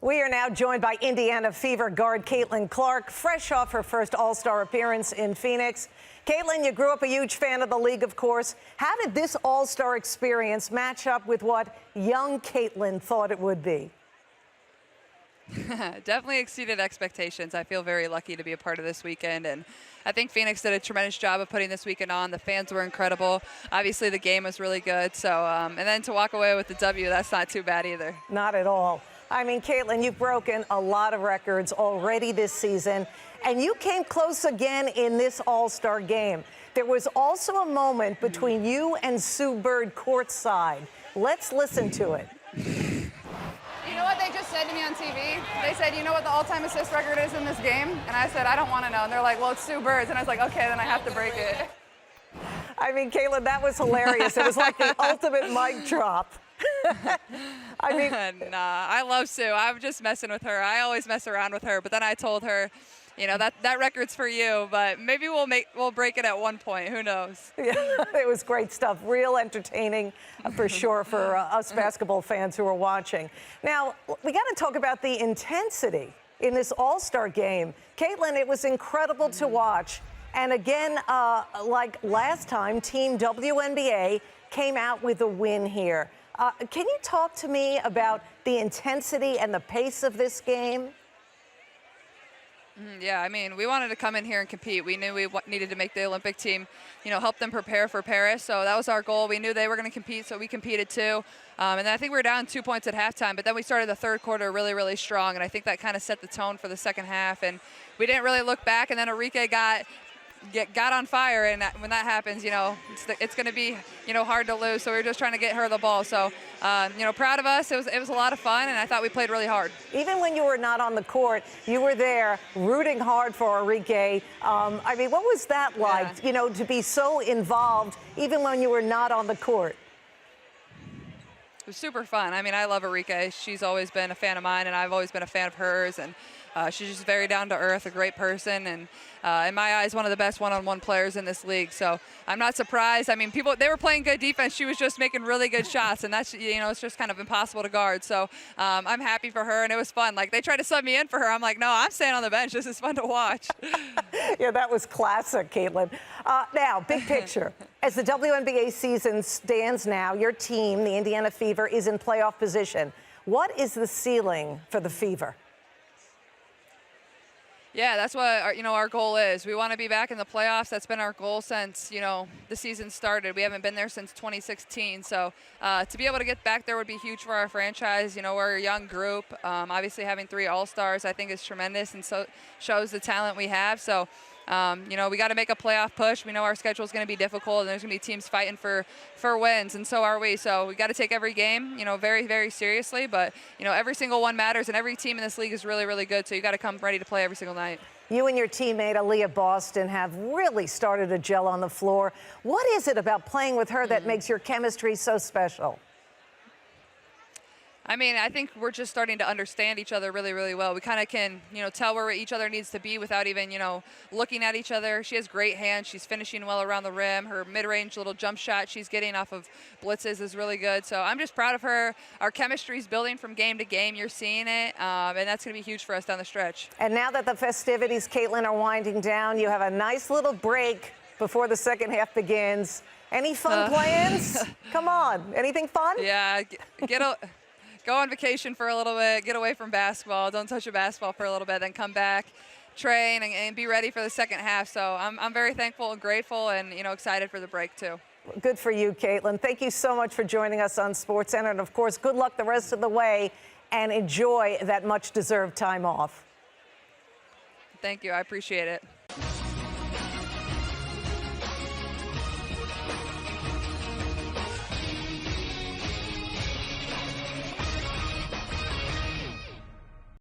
We are now joined by Indiana Fever guard Caitlin Clark, fresh off her first All-Star appearance in Phoenix. Caitlin, you grew up a huge fan of the league, of course. How did this All-Star experience match up with what young Caitlin thought it would be? Definitely exceeded expectations. I feel very lucky to be a part of this weekend, and I think Phoenix did a tremendous job of putting this weekend on. The fans were incredible. Obviously, the game was really good. So, and then to walk away with the W, that's not too bad either. Not at all. I mean, Caitlin, you've broken a lot of records already this season, and you came close again in this All-Star game. There was also a moment between you and Sue Bird courtside. Let's listen to it. You know what they just said to me on TV? They said, you know what the all-time assist record is in this game? And I said, I don't want to know. And they're like, well, it's Sue Bird's. And I was like, okay, then I have to break it. I mean, Caitlin, that was hilarious. It was like the ultimate mic drop. I mean, nah, I love Sue. I'm just messing with her. I always mess around with her. But then I told her, you know, that record's for you, but maybe we'll break it at one point. Who knows? Yeah, it was great stuff. Real entertaining for sure for us basketball fans who are watching. Now, we got to talk about the intensity in this All-Star game. Caitlin, it was incredible to watch. And again, like last time, Team WNBA came out with a win here. Can you talk to me about the intensity and the pace of this game? Yeah, I mean, we wanted to come in here and compete. We knew we needed to make the Olympic team, you know, help them prepare for Paris. So that was our goal. We knew they were going to compete, so we competed too. And then I think we were down 2 points at halftime, but then we started the third quarter really, really strong. And I think that kind of set the tone for the second half. And we didn't really look back. And then Enrique got on fire, and when that happens, you know, it's going to be, you know, hard to lose. So we were just trying to get her the ball. So, you know, proud of us. It was a lot of fun, and I thought we played really hard. Even when you were not on the court, you were there rooting hard for Enrique. I mean, what was that like, you know, to be so involved even when you were not on the court? It was super fun. I mean, I love Enrique. She's always been a fan of mine, and I've always been a fan of hers. And she's just very down to earth, a great person, and in my eyes, one of the best one-on-one players in this league. So I'm not surprised. I mean, they were playing good defense. She was just making really good shots, and that's, you know, it's just kind of impossible to guard. So I'm happy for her, and it was fun. Like, they tried to sub me in for her. I'm like, no, I'm staying on the bench. This is fun to watch. Yeah, that was classic, Caitlin. Now, big picture. As the WNBA season stands now, your team, the Indiana Fever, is in playoff position. What is the ceiling for the Fever? Yeah, that's what our goal is. We want to be back in the playoffs. That's been our goal since, you know, the season started. We haven't been there since 2016. So to be able to get back there would be huge for our franchise. You know, we're a young group. Obviously, having 3 All-Stars I think is tremendous, and so shows the talent we have. So you know, we got to make a playoff push. We know our schedule is going to be difficult, and there's going to be teams fighting for wins, and so are we. So we got to take every game, you know, very, very seriously. But, you know, every single one matters, and every team in this league is really, really good. So you got to come ready to play every single night. You and your teammate, Aaliyah Boston, have really started to gel on the floor. What is it about playing with her that makes your chemistry so special? I mean, I think we're just starting to understand each other really, really well. We kind of can, you know, tell where each other needs to be without even, you know, looking at each other. She has great hands. She's finishing well around the rim. Her mid-range little jump shot she's getting off of blitzes is really good. So I'm just proud of her. Our chemistry's building from game to game. You're seeing it, and that's going to be huge for us down the stretch. And now that the festivities, Caitlin, are winding down, you have a nice little break before the second half begins. Any fun plans? Come on. Anything fun? Yeah, go on vacation for a little bit, get away from basketball, don't touch a basketball for a little bit, then come back, train, and be ready for the second half. So I'm very thankful and grateful, and, you know, excited for the break too. Good for you, Caitlin. Thank you so much for joining us on SportsCenter. And, of course, good luck the rest of the way, and enjoy that much-deserved time off. Thank you. I appreciate it.